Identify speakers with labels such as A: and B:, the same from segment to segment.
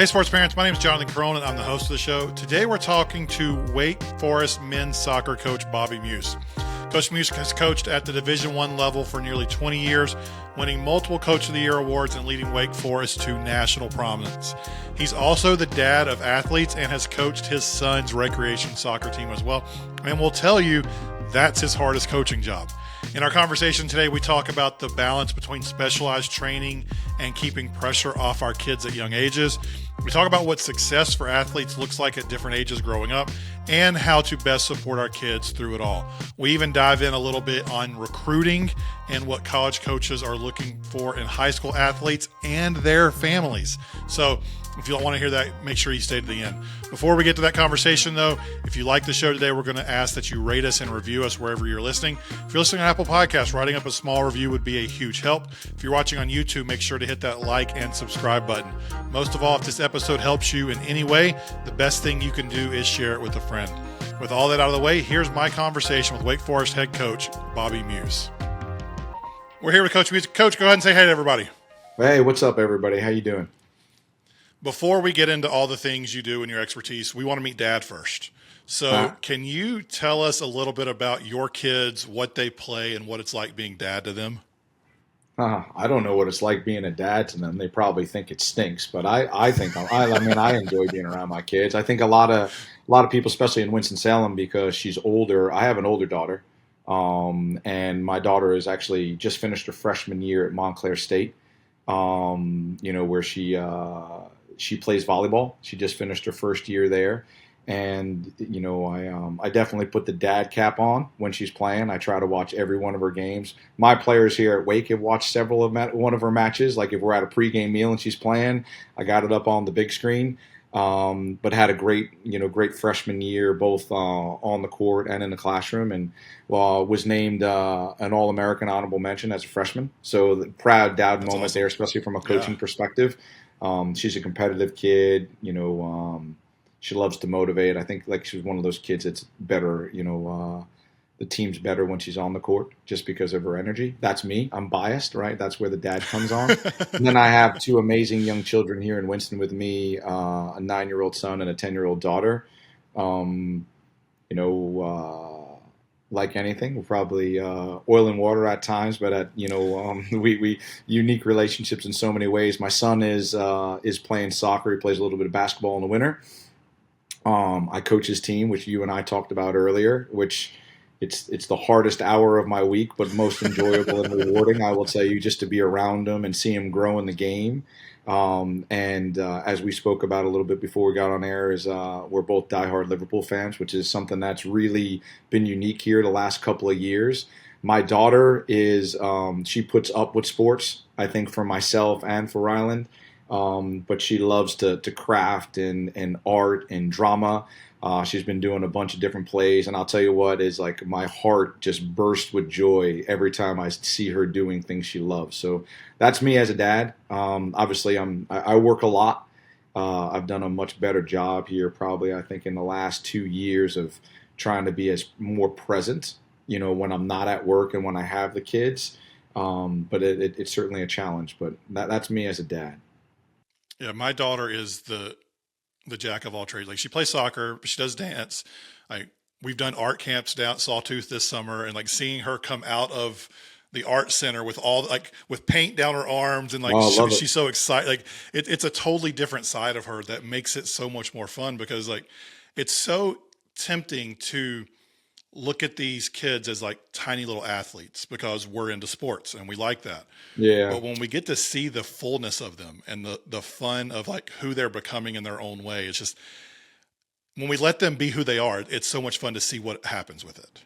A: Hey, sports parents. My name is Jonathan Cronin. I'm the host of the show. Today, we're talking to Wake Forest men's soccer coach Bobby Muuss. Coach Muuss has coached at the Division I level for nearly 20 years, winning multiple Coach of the Year awards and leading Wake Forest to national prominence. He's also the dad of athletes and has coached his son's recreation soccer team as well, and will tell you that's his hardest coaching job. In our conversation today, we talk about the balance between specialized training and keeping pressure off our kids at young ages. We talk about what success for athletes looks like at different ages growing up and how to best support our kids through it all. We even dive in a little bit on recruiting and what college coaches are looking for in high school athletes and their families. So if you don't want to hear that, make sure you stay to the end. Before we get to that conversation, though, if you like the show today, we're going to ask that you rate us and review us wherever you're listening. If you're listening on Apple Podcasts, writing up a small review would be a huge help. If you're watching on YouTube, make sure to hit that like and subscribe button. Most of all, if this episode helps you in any way, the best thing you can do is share it with a friend. With all that out of the way, here's my conversation with Wake Forest head coach Bobby Muuss. We're here with Coach Muuss. Coach, go ahead and say hey to everybody.
B: Hey, what's up, everybody? How you doing?
A: Before we get into all the things you do and your expertise, we want to meet Dad first. So Can you tell us a little bit about your kids, what they play, and what it's like being dad to them?
B: I don't know what it's like being a dad to them. They probably think it stinks, but I think I enjoy being around my kids. I think a lot of people, especially in Winston-Salem, because she's older. I have an older daughter, and my daughter has actually just finished her freshman year at Montclair State. Where she plays volleyball. She just finished her first year there. And, I definitely put the dad cap on when she's playing. I try to watch every one of her games. My players here at Wake have watched several of one of her matches. Like if we're at a pregame meal and she's playing, I got it up on the big screen. But had a great freshman year, both on the court and in the classroom, and was named an All-American honorable mention as a freshman. So the proud dad moment awesome there, especially from a coaching perspective. She's a competitive kid, she loves to motivate. I think like she's one of those kids that's better, the team's better when she's on the court just because of her energy. That's me. I'm biased, right? That's where the dad comes on. And then I have two amazing young children here in Winston with me, a 9-year-old son and a 10-year-old daughter. Like anything, we're probably oil and water at times, but we unique relationships in so many ways. My son is playing soccer. He plays a little bit of basketball in the winter. I coach his team, which you and I talked about earlier, which it's the hardest hour of my week, but most enjoyable and rewarding. I will tell you, just to be around him and see him grow in the game. As we spoke about a little bit before we got on air, is we're both diehard Liverpool fans, which is something that's really been unique here the last couple of years. My daughter is she puts up with sports, I think, for myself and for Ryland, but she loves to craft and art and drama. She's been doing a bunch of different plays, and I'll tell you what, is like my heart just bursts with joy every time I see her doing things she loves. So that's me as a dad. Obviously, I work a lot. I've done a much better job here, probably I think in the last 2 years, of trying to be as more present, when I'm not at work and when I have the kids. But it's certainly a challenge. But that's me as a dad.
A: Yeah, my daughter is the jack of all trades. Like she plays soccer, but she does dance. We've done art camps down at Sawtooth this summer, and like seeing her come out of the art center with with paint down her arms, and she's so excited. Like it's a totally different side of her that makes it so much more fun, because like it's so tempting to look at these kids as like tiny little athletes because we're into sports and we like that.
B: Yeah.
A: But when we get to see the fullness of them and the fun of like who they're becoming in their own way, it's just, when we let them be who they are, it's so much fun to see what happens with it.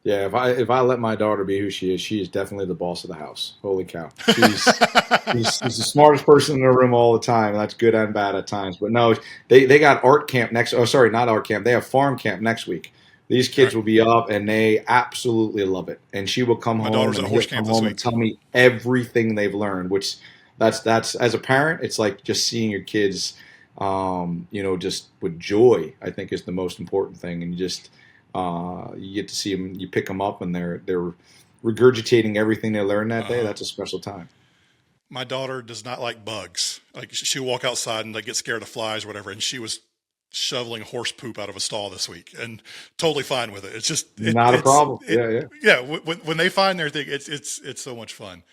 B: Yeah, if I let my daughter be who she is definitely the boss of the house. Holy cow. She's the smartest person in the room all the time. That's good and bad at times. But no, they got art camp not art camp. They have farm camp next week. These kids will be up, and they absolutely love it. And she will come home and tell me everything they've learned, which that's as a parent, it's like just seeing your kids, just with joy, I think is the most important thing. And you get to see them, you pick them up, and they're regurgitating everything they learned that day. That's a special time.
A: my daughter does not like bugs. Like she'll walk outside and get scared of flies or whatever. And she was shoveling horse poop out of a stall this week and totally fine with it. It's just,
B: Not a problem. Yeah.
A: yeah. When they find their thing, it's so much fun.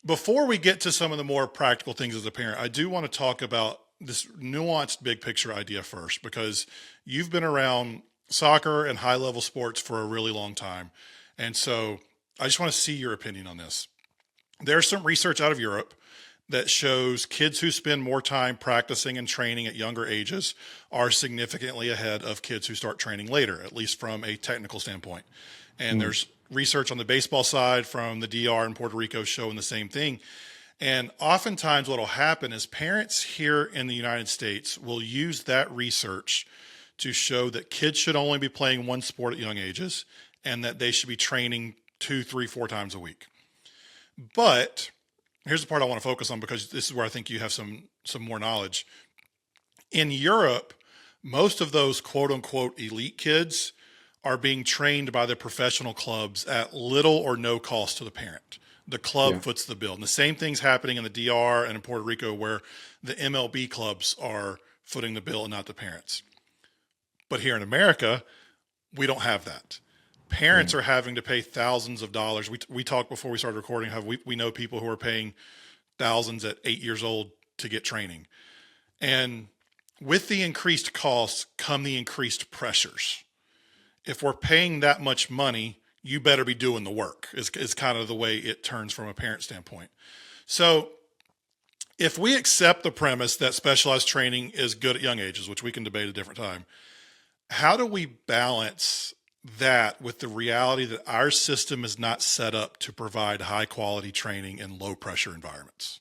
A: Before we get to some of the more practical things as a parent, I do want to talk about this nuanced big picture idea first, because you've been around soccer and high level sports for a really long time. And so I just want to see your opinion on this. There's some research out of Europe that shows kids who spend more time practicing and training at younger ages are significantly ahead of kids who start training later, at least from a technical standpoint. And there's research on the baseball side from the DR in Puerto Rico showing the same thing. And oftentimes what will happen is parents here in the United States will use that research to show that kids should only be playing one sport at young ages and that they should be training 2, 3, 4 times a week. But here's the part I want to focus on, because this is where I think you have some more knowledge. In Europe, most of those quote unquote elite kids are being trained by the professional clubs at little or no cost to the parent. The club foots the bill. And the same thing's happening in the DR and in Puerto Rico, where the MLB clubs are footing the bill and not the parents. But here in America, we don't have that. Parents are having to pay thousands of dollars. We talked before we started recording how we know people who are paying thousands at 8 years old to get training. And with the increased costs come the increased pressures. If we're paying that much money, you better be doing the work, is kind of the way it turns from a parent standpoint. So if we accept the premise that specialized training is good at young ages, which we can debate at a different time, how do we balance that with the reality that our system is not set up to provide high quality training in low pressure environments?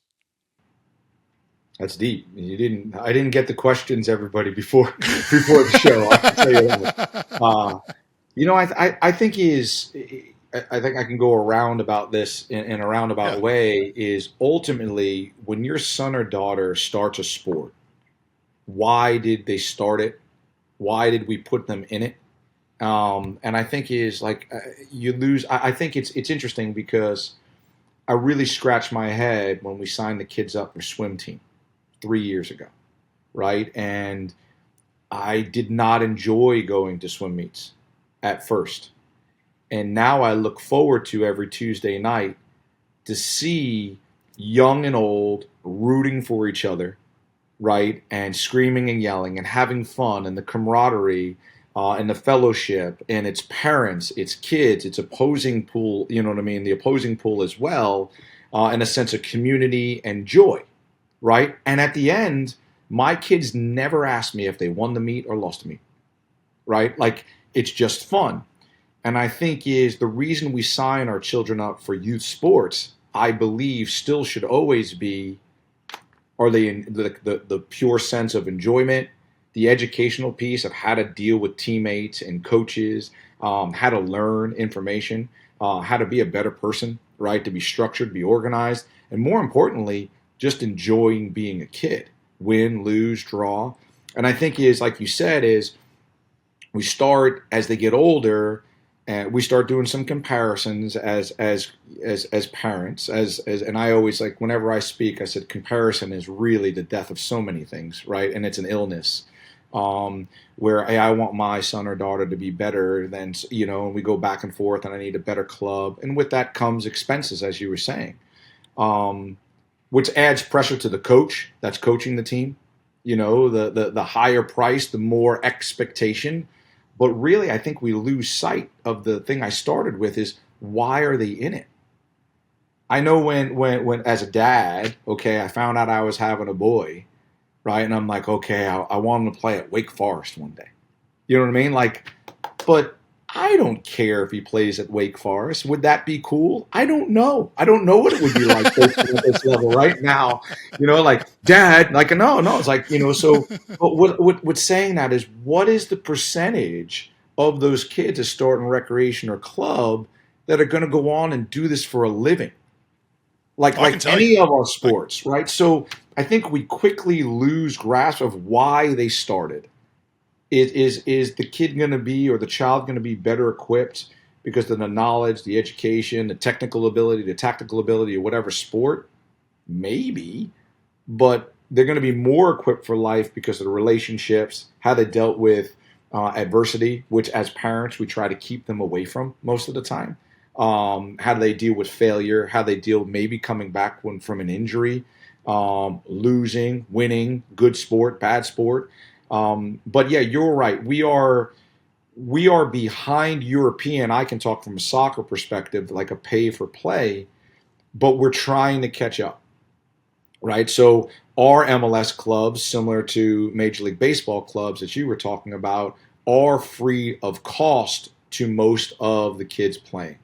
B: That's deep. I didn't get the questions, everybody, before the show. I can tell you that. I think I can go around about this in a roundabout way. Is ultimately, when your son or daughter starts a sport, why did they start it? Why did we put them in it? And I think you lose. I think it's interesting, because I really scratched my head when we signed the kids up for swim team 3 years ago, right? And I did not enjoy going to swim meets at first. And now I look forward to every Tuesday night to see young and old rooting for each other, right? And screaming and yelling and having fun, and the camaraderie and the fellowship, and its parents, its kids, its opposing pool, you know what I mean? The opposing pool as well, and a sense of community and joy, right? And at the end, my kids never asked me if they won the meet or lost the meet, right? Like, it's just fun. And I think is the reason we sign our children up for youth sports, I believe, still should always be, are they in the pure sense of enjoyment, the educational piece of how to deal with teammates and coaches, how to learn information, how to be a better person, right? To be structured, be organized, and more importantly, just enjoying being a kid, win, lose, draw. And I think is, like you said, is we start as they get older, and we start doing some comparisons as parents, and I always, like, whenever I speak, I said comparison is really the death of so many things, right? And it's an illness, where I want my son or daughter to be better than, and we go back and forth, and I need a better club, and with that comes expenses, as you were saying, which adds pressure to the coach that's coaching the team. The higher price, the more expectation. But really, I think we lose sight of the thing I started with, is why are they in it? I know when as a dad, okay, I found out I was having a boy, right? And I'm like, okay, I want him to play at Wake Forest one day. You know what I mean? Like, but I don't care if he plays at Wake Forest. Would that be cool? I don't know. I don't know what it would be like at this level right now. Like, Dad, like, no. It's like, so, but what's saying that is, what is the percentage of those kids that start in recreation or club that are going to go on and do this for a living? Like any of our sports, right? So I think we quickly lose grasp of why they started. Is the kid going to be, or the child going to be better equipped because of the knowledge, the education, the technical ability, the tactical ability of whatever sport? Maybe, but they're going to be more equipped for life because of the relationships, how they dealt with adversity, which as parents we try to keep them away from most of the time. How do they deal with failure? How they deal maybe coming back from an injury, losing, winning, good sport, bad sport. But yeah, you're right. We are behind European. I can talk from a soccer perspective, like a pay for play, but we're trying to catch up, right? So our MLS clubs, similar to Major League Baseball clubs that you were talking about, are free of cost to most of the kids playing.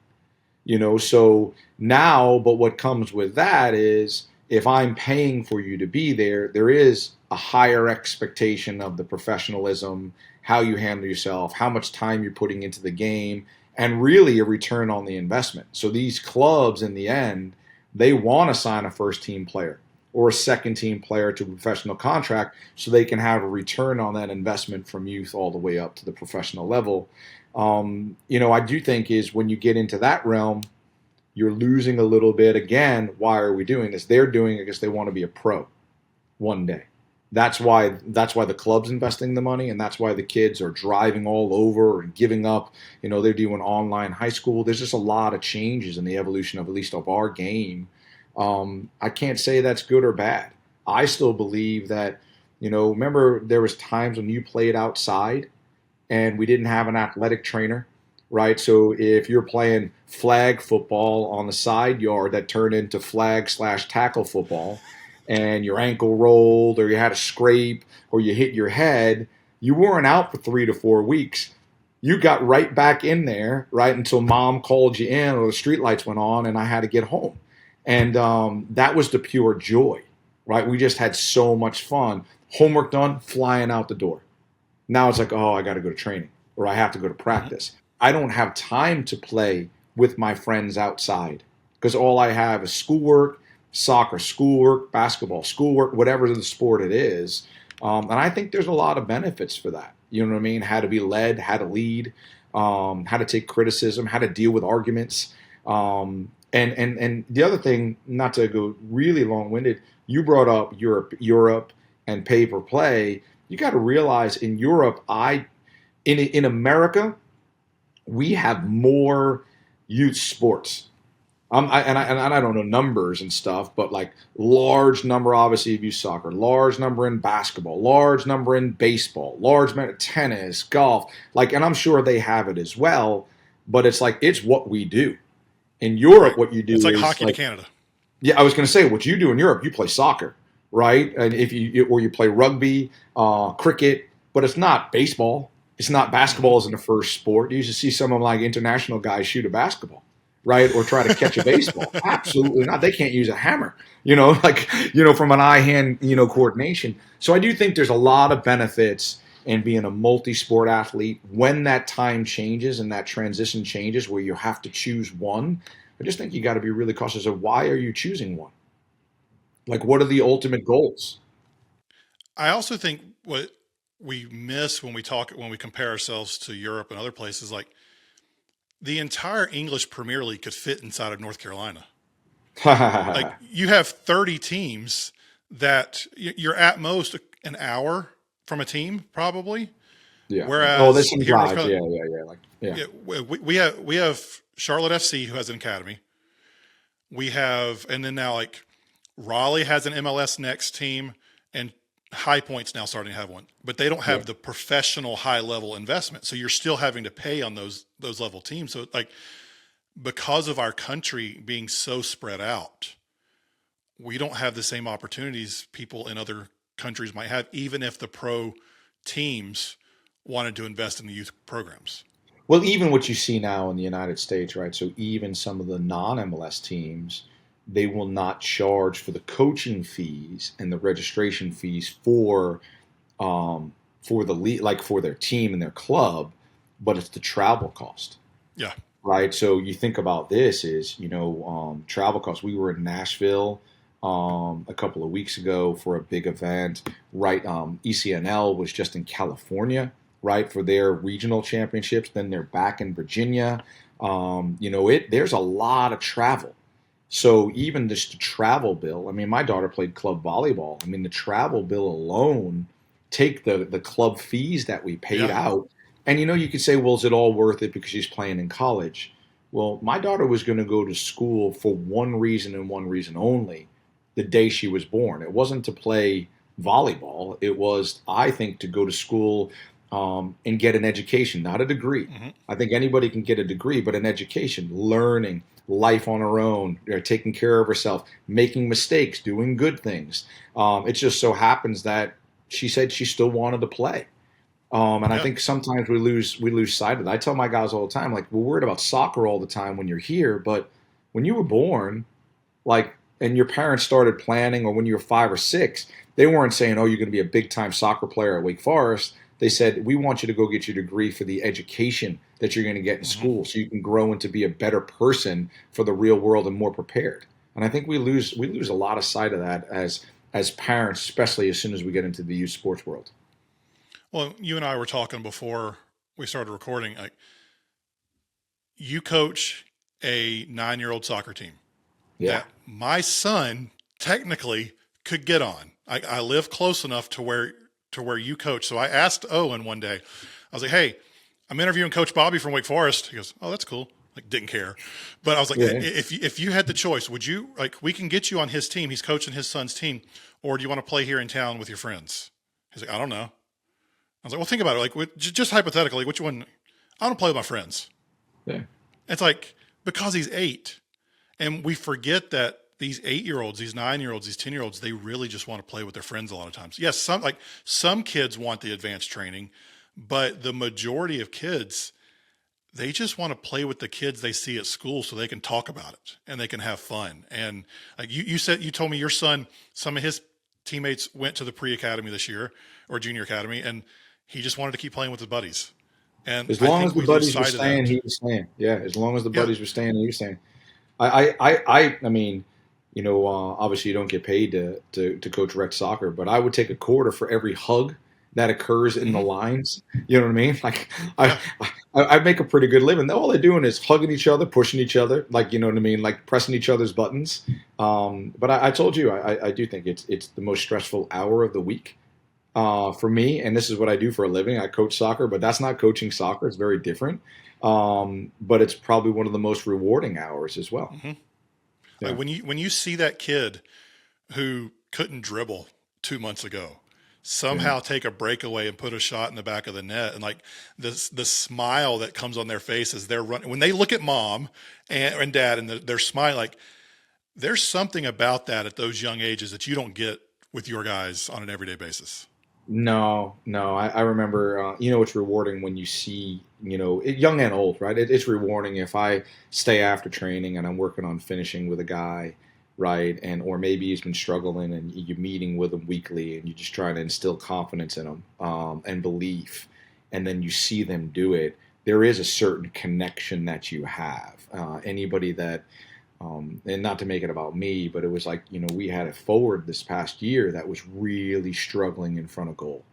B: So now, but what comes with that is if I'm paying for you to be there, there is a higher expectation of the professionalism, how you handle yourself, how much time you're putting into the game, and really a return on the investment. So these clubs, in the end, they want to sign a first team player or a second team player to a professional contract so they can have a return on that investment from youth all the way up to the professional level. I do think is when you get into that realm, you're losing a little bit. Again, why are we doing this? They're doing it because they want to be a pro one day. That's why the club's investing the money, and that's why the kids are driving all over and giving up. They're doing online high school. There's just a lot of changes in the evolution of at least of our game. I can't say that's good or bad. I still believe that, remember there was times when you played outside and we didn't have an athletic trainer, right? So if you're playing flag football on the side yard, that turned into flag/tackle football, and your ankle rolled or you had a scrape or you hit your head, you weren't out for 3 to 4 weeks. You got right back in there, right, until mom called you in or the streetlights went on and I had to get home. And that was the pure joy, right? We just had so much fun. Homework done, flying out the door. Now it's like, oh, I got to go to training or I have to go to practice. I don't have time to play with my friends outside because all I have is schoolwork, soccer, schoolwork, basketball, schoolwork, whatever the sport it is. And I think there's a lot of benefits for that. You know what I mean? How to be led, how to lead, how to take criticism, how to deal with arguments. And the other thing, not to go really long-winded, you brought up Europe and pay per play. You got to realize in Europe, in America, we have more youth sports. And I don't know numbers and stuff, but like large number, obviously, of youth soccer, large number in basketball, large number in baseball, large amount of tennis, golf, and I'm sure they have it as well. But it's like it's what we do in Europe.
A: Right.
B: What you do
A: It's like
B: is
A: hockey to Canada.
B: yeah, I was going to say what you do in Europe. You play soccer, right? And if you play rugby, cricket, but it's not baseball. It's not basketball as in the first sport. You usually see some of like international guys shoot a basketball, right, or try to catch a baseball. Absolutely not. They can't use a hammer, from an eye-hand, coordination. So I do think there's a lot of benefits in being a multi-sport athlete when that time changes and that transition changes where you have to choose one. I just think you got to be really cautious of why are you choosing one? Like, what are the ultimate goals?
A: I also think what we miss when we compare ourselves to Europe and other places, like the entire English Premier League could fit inside of North Carolina. Like you have 30 teams that you're at most an hour from a team, probably.
B: Yeah. Oh, there's
A: Whereas
B: some
A: here in North
B: drives.
A: Carolina,
B: Yeah, yeah, yeah. Yeah.
A: yeah, we have Charlotte FC who has an academy. We have, and then now like Raleigh has an MLS Next team, and High Point's now starting to have one, but they don't
B: Yeah.
A: have the professional high level investment. So you're still having to pay on those level teams. So like because of our country being so spread out, we don't have the same opportunities people in other countries might have, even if the pro teams wanted to invest in the youth programs.
B: Well, even what you see now in the United States, right? So even some of the non-MLS teams, they will not charge for the coaching fees and the registration fees for the league, like for their team and their club, but it's the travel cost,
A: Yeah.
B: right? So you think about this is, travel costs. We were in Nashville a couple of weeks ago for a big event, right? ECNL was just in California, right, for their regional championships. Then they're back in Virginia. There's a lot of travel. So even just the travel bill, I mean, my daughter played club volleyball. I mean, the travel bill alone, take the club fees that we paid
A: Yeah.
B: out. And you could say, well, is it all worth it because she's playing in college? Well, my daughter was going to go to school for one reason and one reason only the day she was born. It wasn't to play volleyball. It was, I think, to go to school and get an education, not a degree.
A: Hmm.
B: I think anybody can get a degree, but an education, learning, life on her own, taking care of herself, making mistakes, doing good things. It just so happens that she said she still wanted to play. And I
A: Yeah.
B: think sometimes we lose sight of that. I tell my guys all the time, like, we're worried about soccer all the time when you're here, but when you were born, like, and your parents started planning, or when you were 5 or 6, they weren't saying, "Oh, you're going to be a big time soccer player at Wake Forest." They said, "We want you to go get your degree for the education that you're going to get in
A: Hmm.
B: school, so you can grow into be a better person for the real world and more prepared." And I think we lose a lot of sight of that as parents, especially as soon as we get into the youth sports world.
A: Well, you and I were talking before we started recording. Like, you coach a 9-year-old soccer team
B: Yeah,
A: that my son technically could get on. I live close enough to where you coach. So I asked Owen one day, I was like, "Hey, I'm interviewing Coach Bobby from Wake Forest." He goes, "Oh, that's cool." Like, didn't care, but I was like,
B: yeah.
A: If you had the choice, would you, like, we can get you on his team? He's coaching his son's team, or do you want to play here in town with your friends?" He's like, "I don't know." I was like, "Well, think about it. Like, just hypothetically, which one? I want to play with my friends."
B: Yeah.
A: It's like, because he's 8. And we forget that these 8-year-olds, these 9-year-olds, these 10-year-olds, they really just want to play with their friends a lot of times. Yes, some kids want the advanced training, but the majority of kids, they just want to play with the kids they see at school so they can talk about it and they can have fun. And like you told me your son, some of his teammates went to the pre-academy this year, or junior academy, and he just wanted to keep playing with his buddies. And
B: As
A: I
B: long as
A: think
B: the
A: we lose
B: buddies were
A: sight of
B: staying,
A: that.
B: he was staying. Yeah, as long as the
A: Yeah.
B: buddies were staying, he was staying. I mean, obviously you don't get paid to coach rec soccer, but I would take a quarter for every hug that occurs in the
A: Hmm.
B: lines. You know what I mean? Like, I,
A: Yeah.
B: I make a pretty good living. All they're doing is hugging each other, pushing each other, like, you know what I mean, like pressing each other's buttons. But I told you, I do think it's the most stressful hour of the week for me, and this is what I do for a living. I coach soccer, but that's not coaching soccer. It's very different. But it's probably one of the most rewarding hours as well.
A: Hmm. Like,
B: Yeah.
A: when you see that kid who couldn't dribble 2 months ago
B: Yeah.
A: somehow take a breakaway and put a shot in the back of the net, and like the smile that comes on their face as they're running when they look at mom and dad, and they're smiling, like, there's something about that at those young ages that you don't get with your guys on an everyday basis.
B: No, no. I remember, it's rewarding when you see, young and old, right? It's rewarding if I stay after training and I'm working on finishing with a guy, right? Or maybe he's been struggling and you're meeting with him weekly and you're just trying to instill confidence in him, and belief. And then you see them do it. There is a certain connection that you have. Anybody that and not to make it about me, but it was like, we had a forward this past year that was really struggling in front of goal,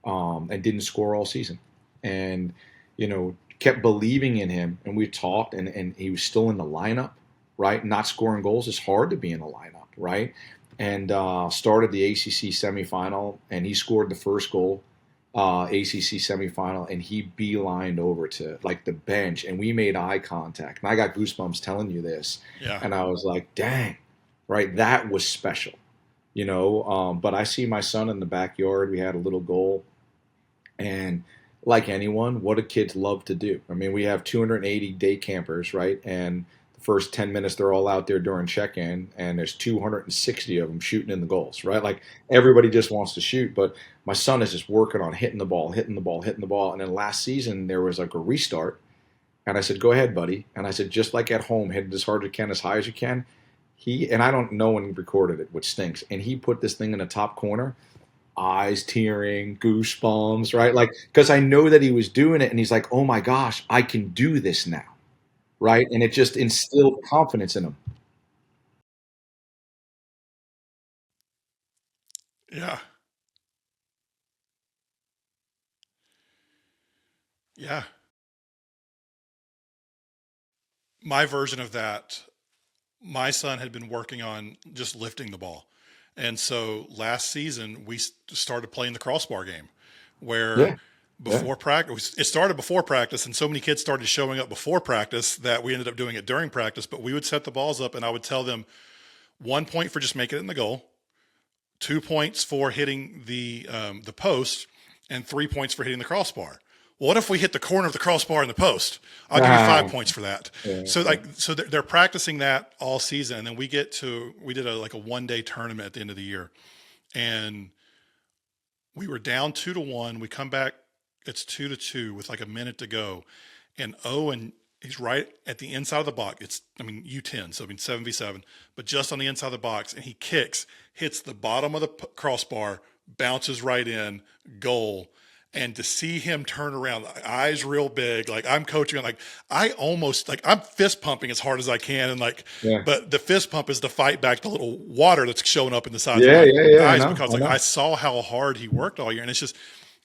B: and didn't score all season. And, kept believing in him. And we talked, and he was still in the lineup, right? Not scoring goals is hard to be in the lineup, right? And started the ACC semifinal, and he scored the first goal, ACC semifinal, and he beelined over to like the bench, and we made eye contact. And I got goosebumps telling you this,
A: Yeah.
B: and I was like, "Dang, right? That was special." But I see my son in the backyard. We had a little goal, and like anyone, what do kids love to do? I mean, we have 280 day campers, right? And the first 10 minutes, they're all out there during check in, and there's 260 of them shooting in the goals, right? Like, everybody just wants to shoot. But my son is just working on hitting the ball, hitting the ball, hitting the ball. And then last season, there was like a restart. And I said, "Go ahead, buddy." And I said, "Just like at home, hit it as hard as you can, as high as you can." And I don't know when he recorded it, which stinks. And he put this thing in the top corner, eyes tearing, goosebumps, right? Like, because I know that he was doing it, and he's like, "Oh my gosh, I can do this now," right? And it just instilled confidence in him.
A: Yeah. Yeah. My version of that, my son had been working on just lifting the ball. And so last season, we started playing the crossbar game where
B: Yeah, yeah.
A: before practice, it started before practice, and so many kids started showing up before practice that we ended up doing it during practice. But we would set the balls up, and I would tell them 1 point for just making it in the goal, 2 points for hitting the post, and 3 points for hitting the crossbar. What if we hit the corner of the crossbar in the post? I'll give you 5 points for that.
B: Yeah,
A: So
B: yeah.
A: they're practicing that all season, and then we did a 1 day tournament at the end of the year, and we were down 2-1. We come back, it's 2-2 with like a minute to go, and Owen, he's right at the inside of the box. U10, so 7v7, but just on the inside of the box, and he kicks, hits the bottom of the crossbar, bounces right in, goal. And to see him turn around, eyes real big, like I'm coaching, like I'm fist pumping as hard as I can, and
B: Yeah.
A: but the fist pump is to fight back the little water that's showing up in the sides of
B: Yeah,
A: my
B: yeah, yeah. I
A: eyes,
B: know.
A: because
B: I know.
A: I saw how hard he worked all year, and it's just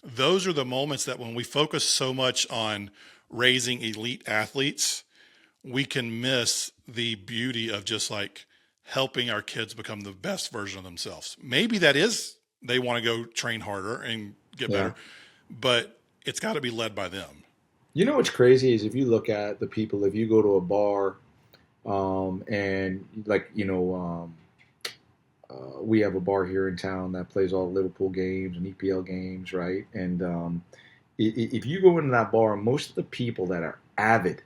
A: those are the moments that when we focus so much on raising elite athletes, we can miss the beauty of just like helping our kids become the best version of themselves. Maybe that is they want to go train harder and get
B: Yeah.
A: better, but it's got to be led by them.
B: You know what's crazy is if you look at the people, if you go to a bar, and we have a bar here in town that plays all the Liverpool games and EPL games, right? And if you go into that bar, most of the people that are avid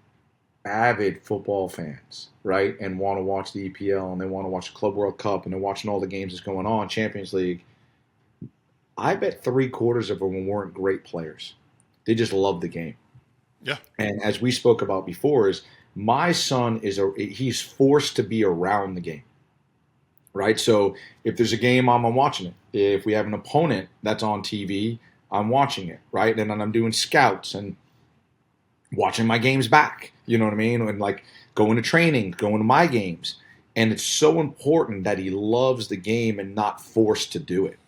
B: football fans, right, and want to watch the EPL and they want to watch the Club World Cup and they're watching all the games that's going on, Champions League, I bet 3/4 of them weren't great players. They just love the game.
A: Yeah.
B: And as we spoke about before, is my son he's forced to be around the game, right? So if there's a game, I'm watching it. If we have an opponent that's on TV, I'm watching it, right? And then I'm doing scouts and watching my games back. You know what I mean? And like going to training, going to my games. And it's so important that he loves the game and not forced to do it.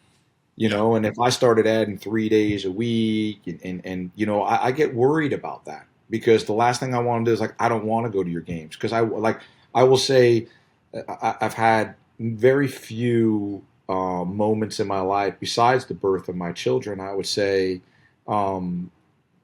B: You
A: Yeah.
B: know, and if I started adding 3 days a week, and I get worried about that because the last thing I want to do is like I don't want to go to your games because I will say I've had very few moments in my life besides the birth of my children. I would say um,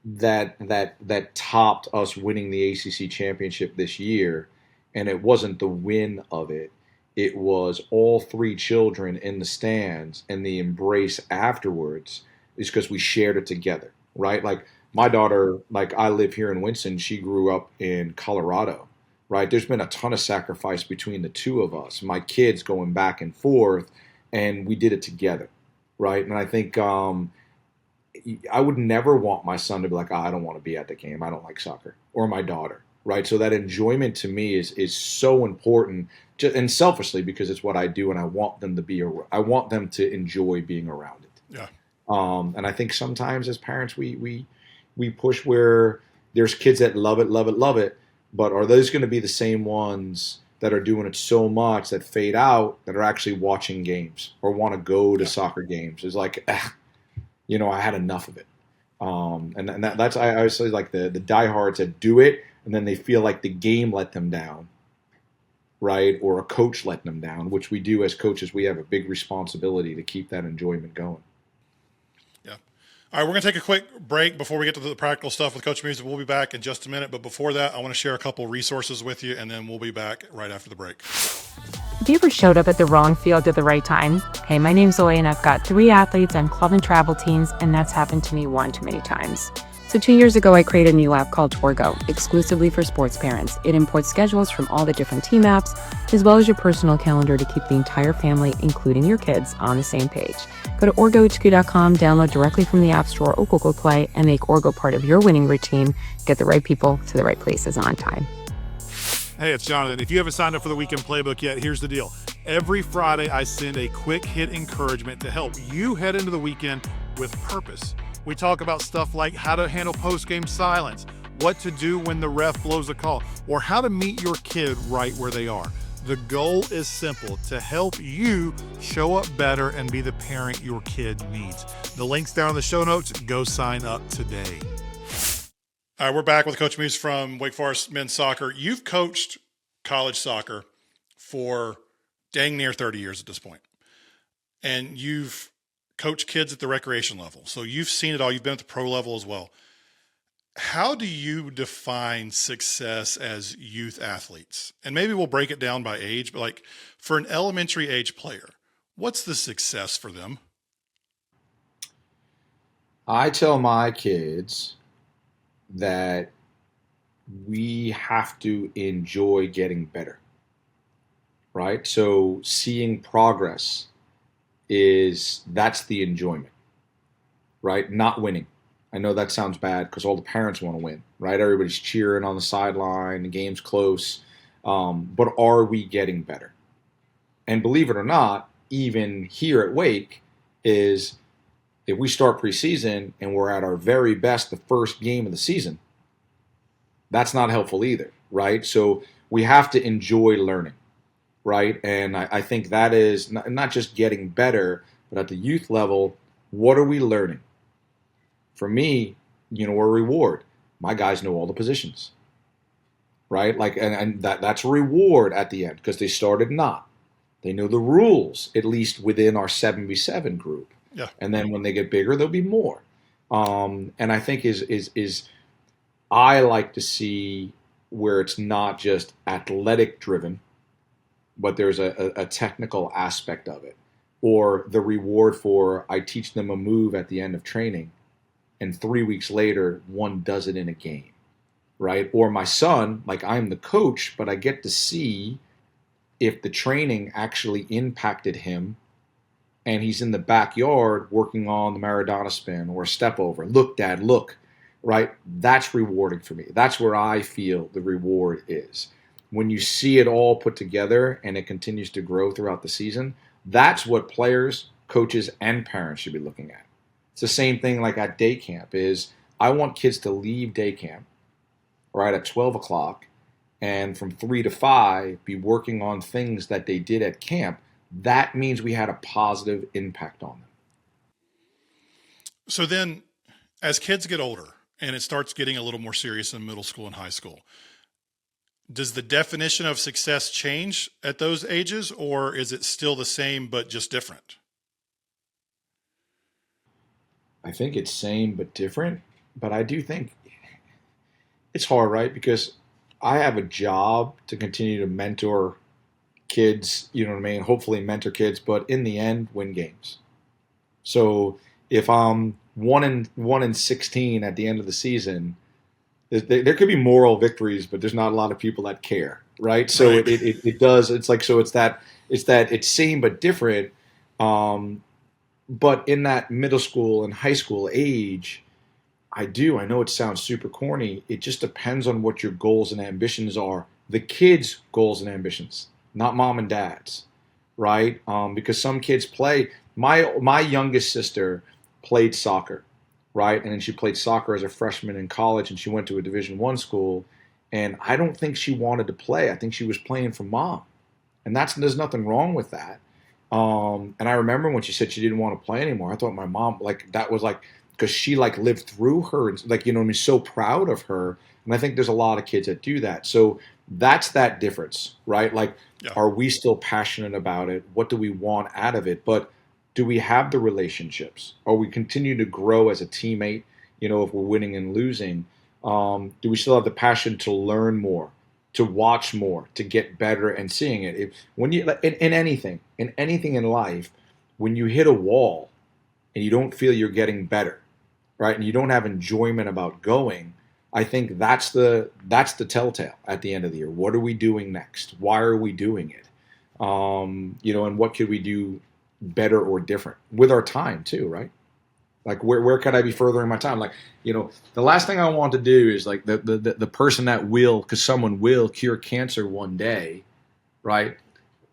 B: that topped us winning the ACC championship this year, and it wasn't the win of it. It was all three children in the stands and the embrace afterwards is because we shared it together, right? Like my
A: Yeah.
B: daughter, like I live here in Winston, she grew up in Colorado, right? There's been a ton of sacrifice between the two of us, my kids going back and forth, and we did it together, right? And I think I would never want my son to be like, oh, I don't want to be at the game. I don't like soccer, or my daughter, right? So that enjoyment to me is so important, and selfishly because it's what I do, and I want them to I want them to enjoy being around it.
A: Yeah.
B: And I think sometimes as parents, we push where there's kids that love it, love it, love it, but are those going to be the same ones that are doing it so much that fade out that are actually watching games or want to go to
A: Yeah.
B: soccer games? It's like, I had enough of it. That's I always say like the diehards that do it and then they feel like the game let them down, right? Or a coach letting them down, which we do as coaches. We have a big responsibility to keep that enjoyment going.
A: Yeah. All right, we're going to take a quick break before we get to the practical stuff with Coach Muuss. We'll be back in just a minute. But before that, I want to share a couple resources with you, and then we'll be back right after the break.
C: Have you ever showed up at the wrong field at the right time? Hey, my name's Zoe, and I've got 3 athletes on club and travel teams, and that's happened to me one too many times. So 2 years ago, I created a new app called Torgo, exclusively for sports parents. It imports schedules from all the different team apps, as well as your personal calendar to keep the entire family, including your kids, on the same page. Go to orgohq.com, download directly from the App Store or Google Play, and make Orgo part of your winning routine. Get the right people to the right places on time.
A: Hey, it's Jonathan. If you haven't signed up for the Weekend Playbook yet, here's the deal. Every Friday, I send a quick hit encouragement to help you head into the weekend with purpose. We talk about stuff like how to handle post-game silence, what to do when the ref blows a call, or how to meet your kid right where they are. The goal is simple, to help you show up better and be the parent your kid needs. The link's down in the show notes. Go sign up today. All right, we're back with Coach Muuss from Wake Forest men's soccer. You've coached college soccer for dang near 30 years at this point, and you've coached kids at the recreation level. So you've seen it all. You've been at the pro level as well. How do you define success as youth athletes? And maybe we'll break it down by age, but like for an elementary age player, what's the success for them?
B: I tell my kids that we have to enjoy getting better, right? So seeing progress that's the enjoyment, right? Not winning. I know that sounds bad because all the parents want to win, right? Everybody's cheering on the sideline, the game's close. But are we getting better? And believe it or not, even here at Wake, is if we start preseason and we're at our very best the first game of the season, that's not helpful either, right? So we have to enjoy learning, right? And I think that is not just getting better, but at the youth level, what are we learning? For me, a reward. My guys know all the positions, right? Like, and that's a reward at the end because they started not. They know the rules, at least within our 7v7 group.
A: Yeah.
B: And then when they get bigger, there'll be more. And I think I like to see where it's not just athletic driven, but there's a technical aspect of it, or the reward for I teach them a move at the end of training, and 3 weeks later, one does it in a game, right? Or my son, like I'm the coach, but I get to see if the training actually impacted him and he's in the backyard working on the Maradona spin or a step over. Look, Dad, look, right? That's rewarding for me. That's where I feel the reward is. When you see it all put together and it continues to grow throughout the season, that's what players, coaches, and parents should be looking at. It's the same thing like at day camp is I want kids to leave day camp right at 12 o'clock and from 3 to 5 be working on things that they did at camp. That means we had a positive impact on them.
A: So then as kids get older and it starts getting a little more serious in middle school and high school, does the definition of success change at those ages, or is it still the same but just different?
B: I think it's same but different, but I do think it's hard, right? Because I have a job to continue to mentor kids, you know what I mean? Hopefully mentor kids, but in the end, win games. So if I'm 1-16 at the end of the season, there could be moral victories, but there's not a lot of people that care, right? So
A: Right.
B: it does. It's like so. It's same but different. But in that middle school and high school age, I know it sounds super corny. It just depends on what your goals and ambitions are. The kids' goals and ambitions, not mom and dad's, right? Because some kids play. My youngest sister played soccer, right? And then she played soccer as a freshman in college, and she went to a Division I school. And I don't think she wanted to play. I think she was playing for mom, and there's nothing wrong with that. And I remember when she said she didn't want to play anymore. I thought my mom that was because she lived through her and I'm so proud of her. And I think there's a lot of kids that do that. So that's that difference, right?
A: Yeah.
B: Are we still passionate about it? What do we want out of it? But do we have the relationships? Are we continue to grow as a teammate? If we're winning and losing, do we still have the passion to learn more, to watch more, to get better and seeing it? When you in anything in life, when you hit a wall and you don't feel you're getting better, right, and you don't have enjoyment about going, I think that's the telltale at the end of the year. What are we doing next? Why are we doing it? And what could we do better or different with our time too, right? Where could I be furthering my time? The last thing I want to do is the person that will, because someone will cure cancer one day, right?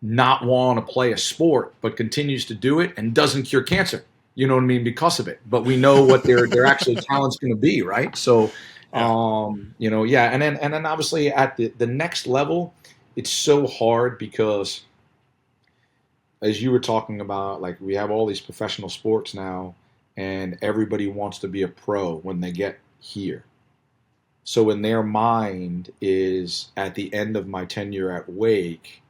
B: Not want to play a sport, but continues to do it and doesn't cure cancer. You know what I mean? Because of it. But we know what their actual talent's going to be, right? So,
A: Yeah.
B: And then obviously at the next level, it's so hard because, as you were talking about, we have all these professional sports now, and everybody wants to be a pro when they get here. So in their mind is at the end of my tenure at Wake,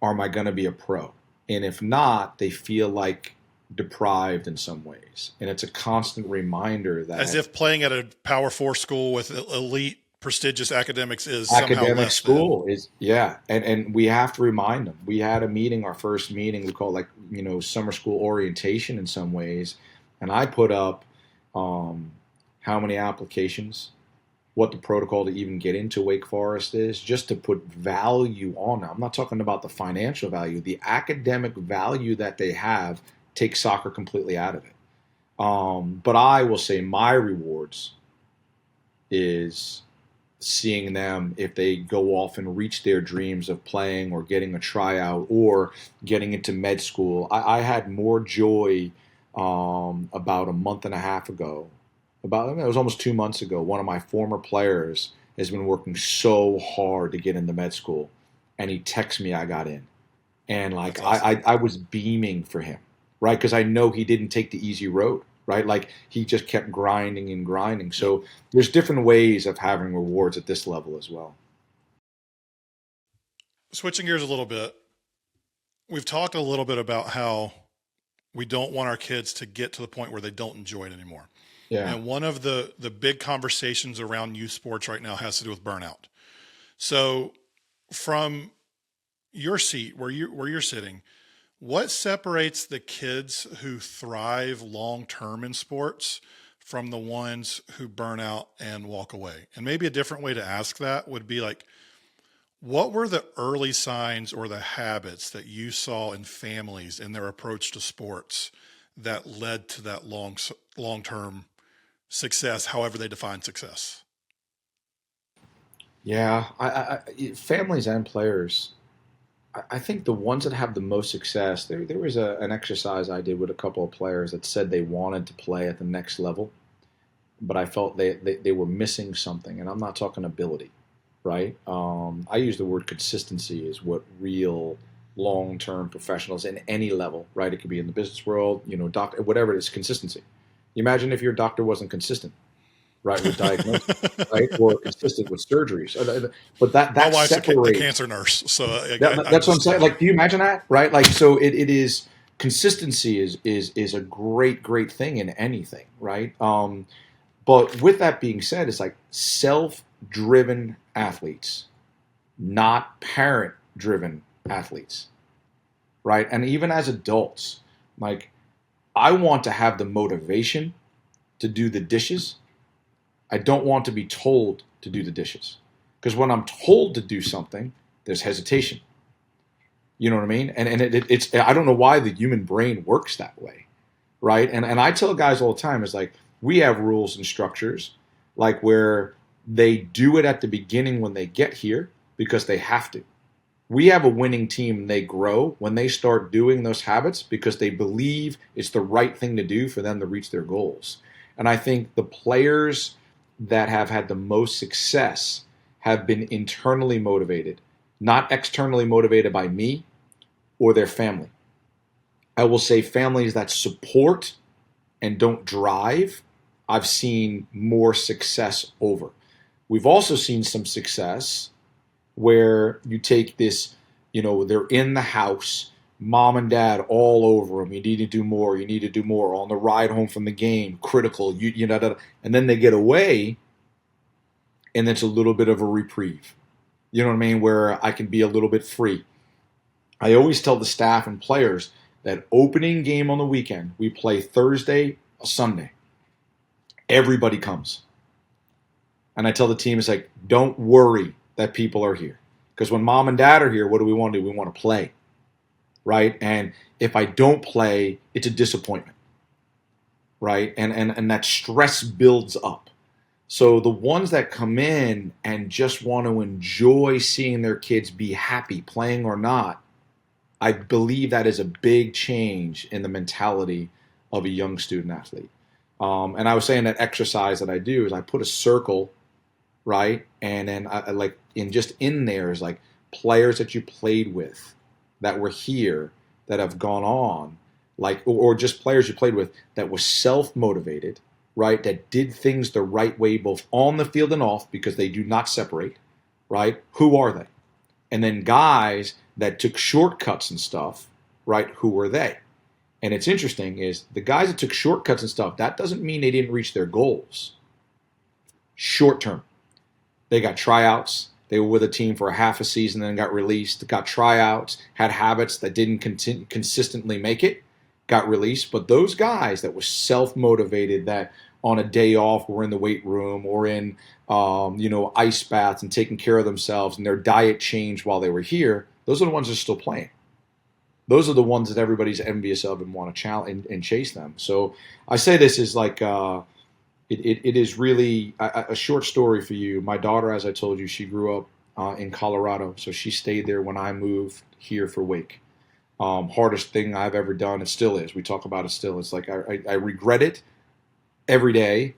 B: am I going to be a pro? And if not, they feel like deprived in some ways. And it's a constant reminder
A: As
B: that
A: if playing at a Power Four school with elite, prestigious academics is somehow
B: academic
A: less than.
B: school is, yeah. And we have to remind them. We had a meeting, our first meeting, we call it, like, summer school orientation in some ways. And I put up um, how many applications, what the protocol to even get into Wake Forest is, just to put value on it. I'm not talking about the financial value, the academic value that they have takes soccer completely out of it. But I will say my rewards is seeing them, if they go off and reach their dreams of playing or getting a tryout or getting into med school. I had more joy about a month and a half ago. It was almost 2 months ago. One of my former players has been working so hard to get into med school, and he texts me I got in, and like
A: That's awesome.
B: I was beaming for him, right? Because I know he didn't take the easy road, right? Like he just kept grinding and grinding. So there's different ways of having rewards at this level as well.
A: Switching gears a little bit, we've talked a little bit about how we don't want our kids to get to the point where they don't enjoy it anymore.
B: Yeah.
A: And one of the big conversations around youth sports right now has to do with burnout. So from your seat where you're sitting, what separates the kids who thrive long term in sports from the ones who burn out and walk away? And maybe a different way to ask that would be like, what were the early signs or the habits that you saw in families in their approach to sports that led to that long term success, however they define success?
B: Yeah. Families and players, I think the ones that have the most success, there was an exercise I did with a couple of players that said they wanted to play at the next level, but I felt they were missing something. And I'm not talking ability, right? I use the word consistency is what real long-term professionals in any level, right? It could be in the business world, doctor, whatever it is, consistency. Imagine if your doctor wasn't consistent, right, with diagnosis, right, or consistent with surgeries. But
A: My
B: that
A: wife's a
B: separates.
A: cancer nurse, so I
B: That's what I'm
A: just,
B: saying.
A: yeah.
B: Like, do you imagine that, right? Like, so it is consistency is a great thing in anything, right? But with that being said, it's like self-driven athletes, not parent-driven athletes, right? And even as adults, like, I want to have the motivation to do the dishes. I don't want to be told to do the dishes. Because when I'm told to do something, there's hesitation. You know what I mean? And it's, I don't know why the human brain works that way, right? And I tell guys all the time, is like, we have rules and structures, like where they do it at the beginning when they get here because they have to. We have a winning team and they grow when they start doing those habits because they believe it's the right thing to do for them to reach their goals. And I think the players that have had the most success have been internally motivated, not externally motivated by me or their family. I will say families that support and don't drive, I've seen more success over. We've also seen some success where you take this, they're in the house, mom and dad all over them. You need to do more. You need to do more. On the ride home from the game, critical. And then they get away, and it's a little bit of a reprieve. You know what I mean? Where I can be a little bit free. I always tell the staff and players that opening game on the weekend, we play Thursday, Sunday. Everybody comes. And I tell the team, it's like, don't worry that people are here. Because when mom and dad are here, what do we want to do? We want to play, right? And if I don't play, it's a disappointment, right? And that stress builds up. So the ones that come in and just want to enjoy seeing their kids be happy, playing or not, I believe that is a big change in the mentality of a young student athlete. And I was saying that exercise that I do is I put a circle, right? And then I like in there is like players that you played with that were here that have gone on, like, or just players you played with that were self-motivated, right, that did things the right way, both on the field and off, because they do not separate, right? Who are they? And then guys that took shortcuts and stuff, right? Who were they? And it's interesting is the guys that took shortcuts and stuff, that doesn't mean they didn't reach their goals. Short term. They got tryouts. They were with a team for a half a season, then got released, got tryouts, had habits that didn't consistently make it, got released. But those guys that were self-motivated, that on a day off were in the weight room or in ice baths and taking care of themselves, and their diet changed while they were here, those are the ones that are still playing. Those are the ones that everybody's envious of and want to challenge and chase them. So I say this is like it is really a short story for you. My daughter, as I told you, she grew up in Colorado, so she stayed there when I moved here for Wake. Hardest thing I've ever done. It still is. We talk about it still. It's like I regret it every day,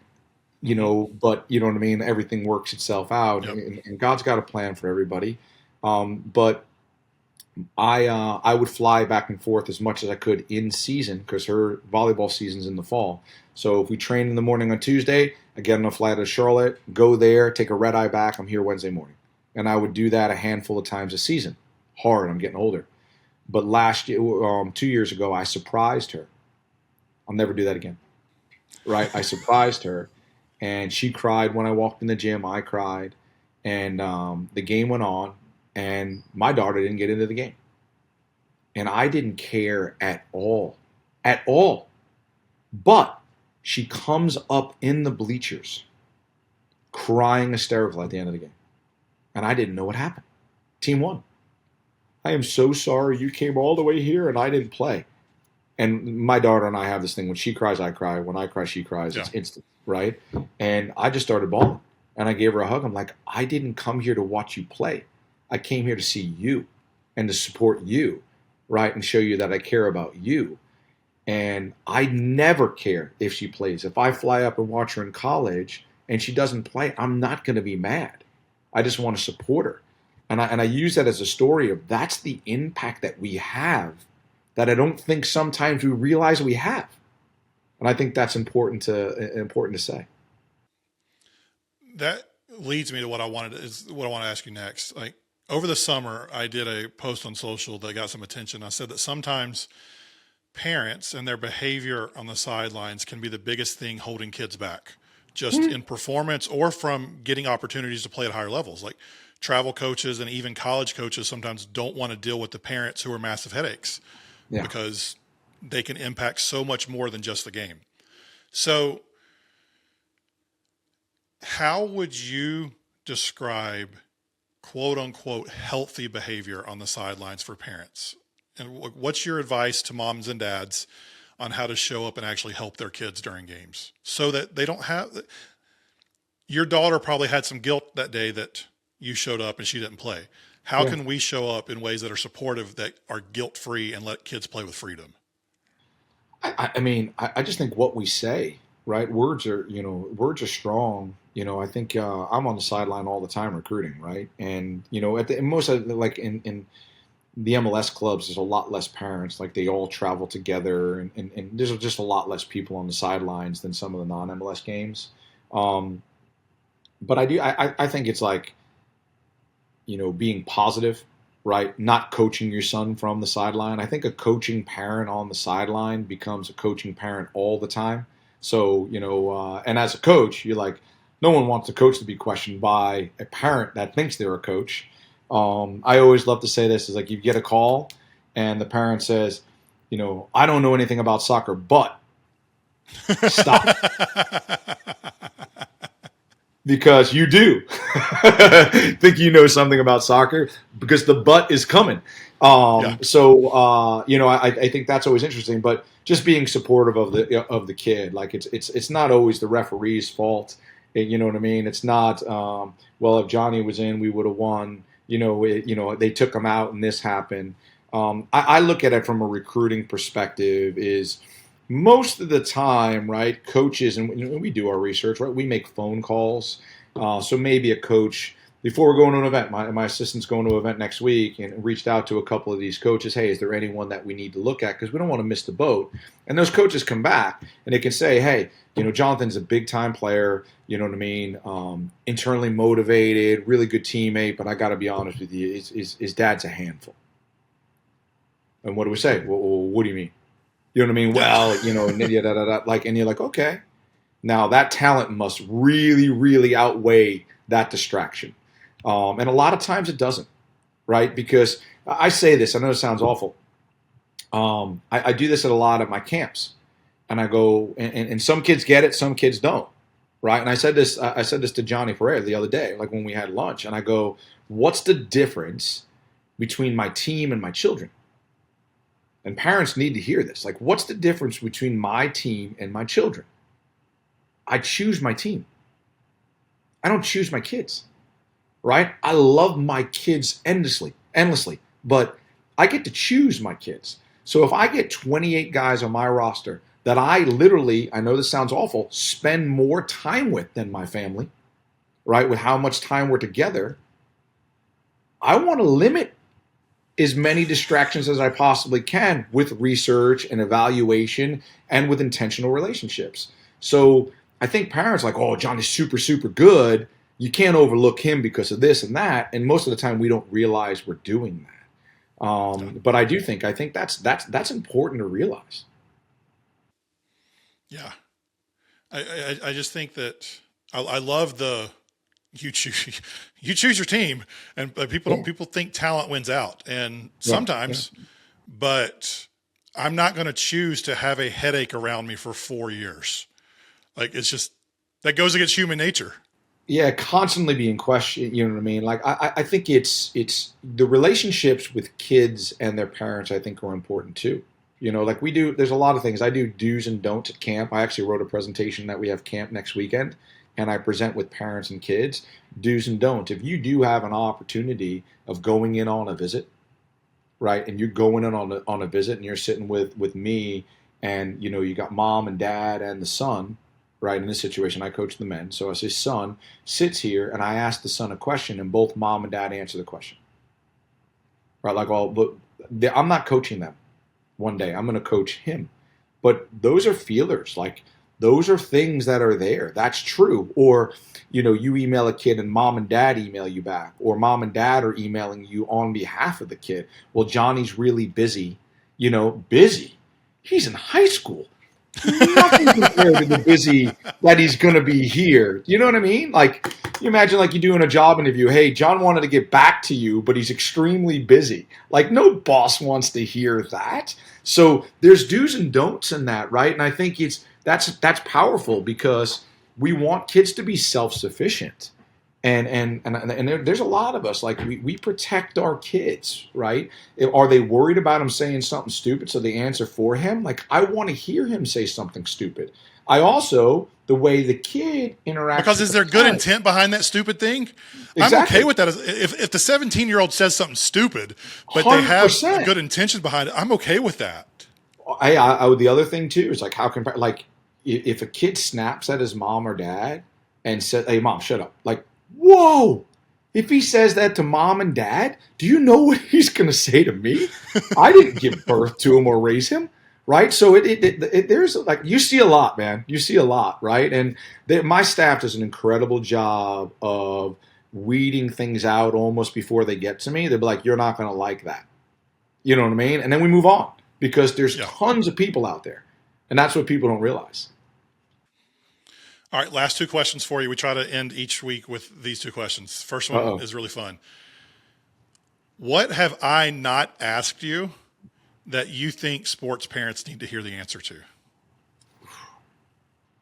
B: but you know what I mean? Everything works itself out,
A: Yep.
B: and God's got a plan for everybody. But I would fly back and forth as much as I could in season because her volleyball season's in the fall. So if we train in the morning on Tuesday, I get on a flight to Charlotte, go there, take a red eye back. I'm here Wednesday morning. And I would do that a handful of times a season. Hard, I'm getting older. But last year, 2 years ago, I surprised her. I'll never do that again. Right? I surprised her. And she cried when I walked in the gym. I cried. And the game went on. And my daughter didn't get into the game. And I didn't care at all. At all. But she comes up in the bleachers crying hysterical at the end of the game. And I didn't know what happened. Team won. I am so sorry you came all the way here and I didn't play. And my daughter and I have this thing. When she cries, I cry. When I cry, she cries. Yeah. It's instant, right? And I just started bawling. And I gave her a hug. I'm like, I didn't come here to watch you play. I came here to see you and to support you, right? And show you that I care about you. And I never care if she plays. If I fly up and watch her in college and she doesn't play, I'm not going to be mad. I just want to support her. And I use that as a story of that's the impact that we have that I don't think sometimes we realize we have. And I think that's important to say.
A: That leads me to what I want to ask you next. Like, over the summer, I did a post on social that got some attention. I said that sometimes parents and their behavior on the sidelines can be the biggest thing holding kids back, just in performance or from getting opportunities to play at higher levels. Like travel coaches and even college coaches sometimes don't want to deal with the parents who are massive headaches because they can impact so much more than just the game. So how would you describe quote unquote healthy behavior on the sidelines for parents? And what's your advice to moms and dads on how to show up and actually help their kids during games so that they don't have, your daughter probably had some guilt that day that you showed up and she didn't play. How can we show up in ways that are supportive, that are guilt-free, and let kids play with freedom?
B: I mean, I just think what we say, right? Words are strong. I think I'm on the sideline all the time recruiting, right? And at the most, like in the MLS clubs, there's a lot less parents. Like they all travel together, and there's just a lot less people on the sidelines than some of the non-MLS games. But I think it's like, being positive, right? Not coaching your son from the sideline. I think a coaching parent on the sideline becomes a coaching parent all the time. So, and as a coach, you're like, no one wants a coach to be questioned by a parent that thinks they're a coach. I always love to say this is like, you get a call and the parent says, I don't know anything about soccer, but stop. Because you do think you know something about soccer because the but is coming. So, I think that's always interesting, but just being supportive of the kid. Like it's not always the referee's fault. You know what I mean? It's not, if Johnny was in, we would have won. They took him out and this happened. I look at it from a recruiting perspective is most of the time, right, coaches, and we do our research, right, we make phone calls. So maybe a coach, before we're going to an event, my assistant's going to an event next week and reached out to a couple of these coaches. Hey, is there anyone that we need to look at? Because we don't want to miss the boat. And those coaches come back and they can say, hey, Jonathan's a big time player. You know what I mean? Internally motivated, really good teammate. But I got to be honest with you, his dad's a handful. And what do we say? Well, what do you mean? You know what I mean? Well, and you're like, okay. Now that talent must really, really outweigh that distraction. And a lot of times it doesn't, right? Because I say this, I know it sounds awful. I do this at a lot of my camps, and I go, and some kids get it, some kids don't, right? And I said this to Johnny Pereira the other day, like when we had lunch, and I go, what's the difference between my team and my children? And parents need to hear this. Like, what's the difference between my team and my children? I choose my team. I don't choose my kids. Right? I love my kids endlessly, but I get to choose my kids. So if I get 28 guys on my roster that I know this sounds awful, spend more time with than my family, right? With how much time we're together, I want to limit as many distractions as I possibly can with research and evaluation and with intentional relationships. So I think parents like, oh, Johnny's super, super good. You can't overlook him because of this and that. And most of the time we don't realize we're doing that. But I think that's important to realize.
A: Yeah. I just think that I love you choose your team, and people think talent wins out, and sometimes, but I'm not going to choose to have a headache around me for 4 years. Like, it's just, that goes against human nature.
B: Yeah, constantly being questioned. You know what I mean? Like, I think it's the relationships with kids and their parents, I think, are important too. Like there's a lot of things. I do do's and don'ts at camp. I actually wrote a presentation that we have camp next weekend, and I present with parents and kids, do's and don'ts. If you do have an opportunity of going in on a visit, right, and you're going in on a visit and you're sitting with me, and, you got mom and dad and the son, right? In this situation, I coach the men. So as his son sits here and I ask the son a question and both mom and dad answer the question, right? Like, I'm not coaching them one day. I'm going to coach him. But those are feelers. Like, those are things that are there. That's true. Or, you email a kid and mom and dad email you back, or mom and dad are emailing you on behalf of the kid. Well, Johnny's really busy, busy. He's in high school. Nothing compared to the busy that he's going to be here. You know what I mean? Like, you imagine like you doing a job interview. Hey, John wanted to get back to you, but he's extremely busy. Like, no boss wants to hear that. So there's do's and don'ts in that, right? And I think that's powerful because we want kids to be self-sufficient. And there's a lot of us, like, we protect our kids, right? Are they worried about him saying something stupid so they answer for him? Like, I want to hear him say something stupid. I also, the way the kid interacts.
A: Because is there good intent behind that stupid thing? Exactly. I'm okay with that. If the 17-year-old says something stupid, but 100%. They have good intentions behind it, I'm okay with that.
B: The other thing too is like, how can, like, if a kid snaps at his mom or dad and says, "Hey, mom, shut up," like, whoa. If he says that to mom and dad, do you know what he's going to say to me? I didn't give birth to him or raise him, right? So there's like, you see a lot, man. You see a lot, right? And my staff does an incredible job of weeding things out almost before they get to me. They'll be like, "You're not going to like that." You know what I mean? And then we move on because there's tons of people out there. And that's what people don't realize.
A: All right, last two questions for you. We try to end each week with these two questions. First one is really fun. What have I not asked you that you think sports parents need to hear the answer to?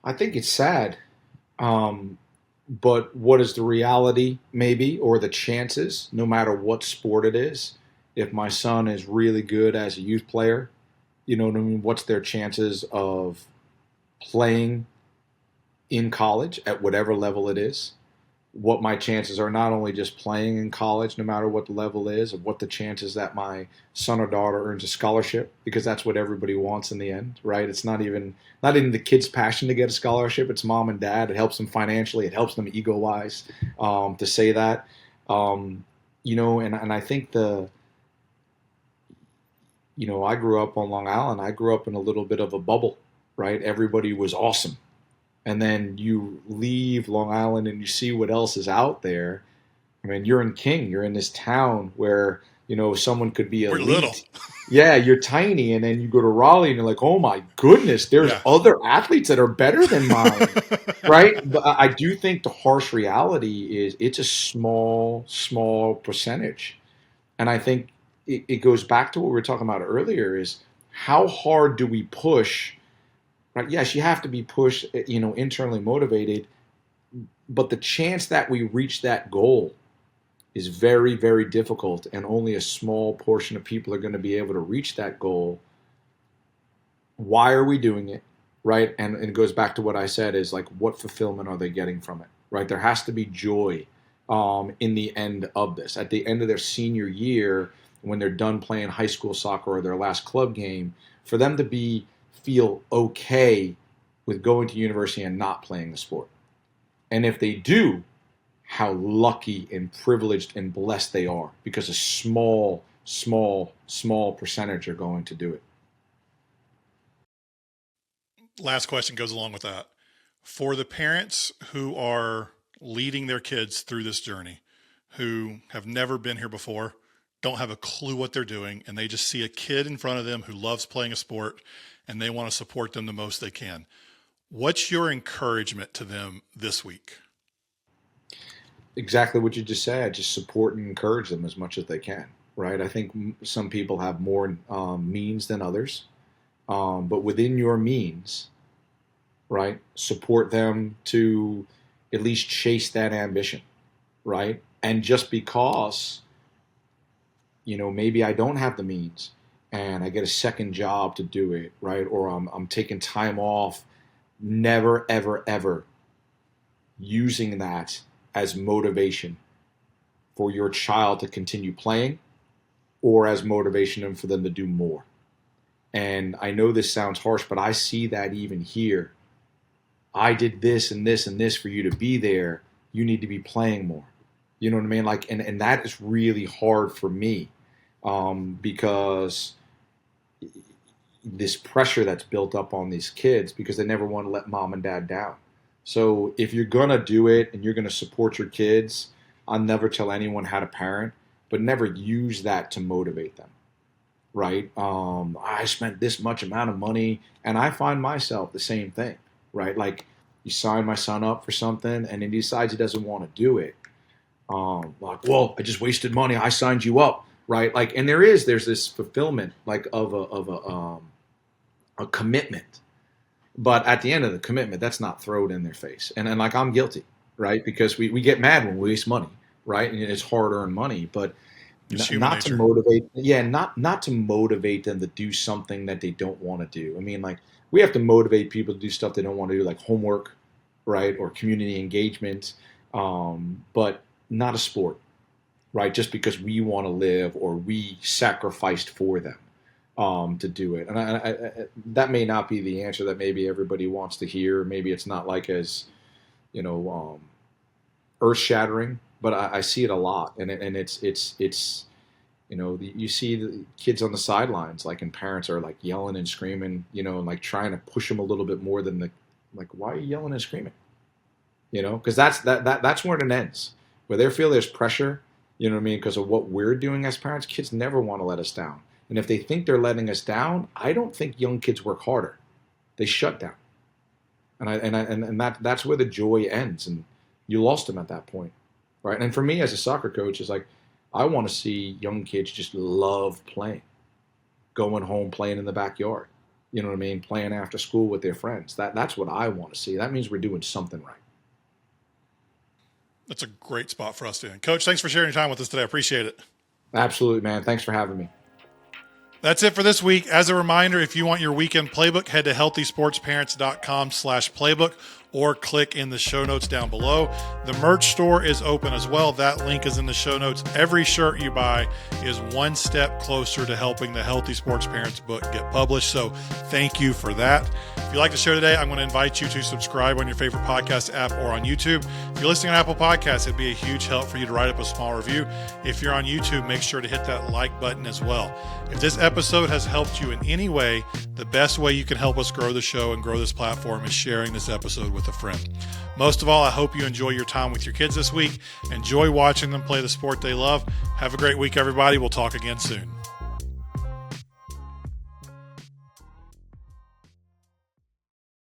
B: I think it's sad. But what is the reality, maybe, or the chances, no matter what sport it is, if my son is really good as a youth player, you know what I mean? What's their chances of playing in college at whatever level it is? What my chances are not only just playing in college, no matter what the level is, of what the chances that my son or daughter earns a scholarship, because that's what everybody wants in the end, right? It's not even the kid's passion to get a scholarship. It's mom and dad. It helps them financially. It helps them ego-wise to say that. And I think I grew up on Long Island. I grew up in a little bit of a bubble, right? Everybody was awesome. And then you leave Long Island and you see what else is out there. I mean, you're in King, you're in this town where, someone could be
A: We're little.
B: elite. Yeah, you're tiny. And then you go to Raleigh and you're like, oh my goodness, there's
A: Yeah.
B: other athletes that are better than mine. Right? But I do think the harsh reality is it's a small, small percentage. And I think it goes back to what we were talking about earlier is how hard do we push? Right? Yes, you have to be pushed, internally motivated, but the chance that we reach that goal is very, very difficult, and only a small portion of people are going to be able to reach that goal. Why are we doing it? Right? And it goes back to what I said is like, what fulfillment are they getting from it? Right? There has to be joy in the end of this. At the end of their senior year, when they're done playing high school soccer or their last club game, for them to feel okay with going to university and not playing the sport. And if they do, how lucky and privileged and blessed they are, because a small, small, small percentage are going to do it.
A: Last question goes along with that. For the parents who are leading their kids through this journey, who have never been here before, don't have a clue what they're doing, and they just see a kid in front of them who loves playing a sport and they want to support them the most they can, what's your encouragement to them this week?
B: Exactly what you just said. Just support and encourage them as much as they can, right? I think some people have more means than others, but within your means, right, support them to at least chase that ambition, right? And just because, maybe I don't have the means and I get a second job to do it, right? Or I'm taking time off, never, ever, ever using that as motivation for your child to continue playing or as motivation for them to do more. And I know this sounds harsh, but I see that even here. I did this and this and this for you to be there. You need to be playing more. You know what I mean? Like, and that is really hard for me because this pressure that's built up on these kids because they never want to let mom and dad down. So if you're going to do it and you're going to support your kids, I'll never tell anyone how to parent, but never use that to motivate them, right? I spent this much amount of money, and I find myself the same thing, right? Like you sign my son up for something and then he decides he doesn't want to do it. Like, well, I just wasted money. I signed you up, right? Like, and there's this fulfillment like of a commitment. But at the end of the commitment, that's not thrown in their face. And like I'm guilty, right? Because we get mad when we waste money, right? And it's hard earned money, but not
A: nature.
B: to motivate, yeah, not to motivate them to do something that they don't want to do. I mean, like we have to motivate people to do stuff they don't want to do, like homework, right? Or community engagement, but not a sport, right? Just because we want to live or we sacrificed for them to do it. And that may not be the answer that maybe everybody wants to hear. Maybe it's not like as, earth shattering, but I see it a lot. And it's you see the kids on the sidelines, like, and parents are like yelling and screaming, and like trying to push them a little bit more than like, why are you yelling and screaming? Because that's where it ends, where they feel there's pressure, you know what I mean? Because of what we're doing as parents, kids never want to let us down. And if they think they're letting us down, I don't think young kids work harder. They shut down. And that's where the joy ends. And you lost them at that point, right? And for me as a soccer coach, it's like I want to see young kids just love playing, going home, playing in the backyard. You know what I mean? Playing after school with their friends. That's what I want to see. That means we're doing something right.
A: That's a great spot for us to end. Coach, thanks for sharing your time with us today. I appreciate it.
B: Absolutely, man. Thanks for having me.
A: That's it for this week. As a reminder, if you want your weekend playbook, head to healthysportsparents.com/playbook. or click in the show notes down below. The merch store is open as well. That link is in the show notes. Every shirt you buy is one step closer to helping the Healthy Sports Parents book get published. So thank you for that. If you like the show today, I'm going to invite you to subscribe on your favorite podcast app or on YouTube. If you're listening on Apple Podcasts, it'd be a huge help for you to write up a small review. If you're on YouTube, make sure to hit that like button as well. If this episode has helped you in any way, the best way you can help us grow the show and grow this platform is sharing this episode with a friend. Most of all, I hope you enjoy your time with your kids this week. Enjoy watching them play the sport they love. Have a great week, everybody. We'll talk again soon.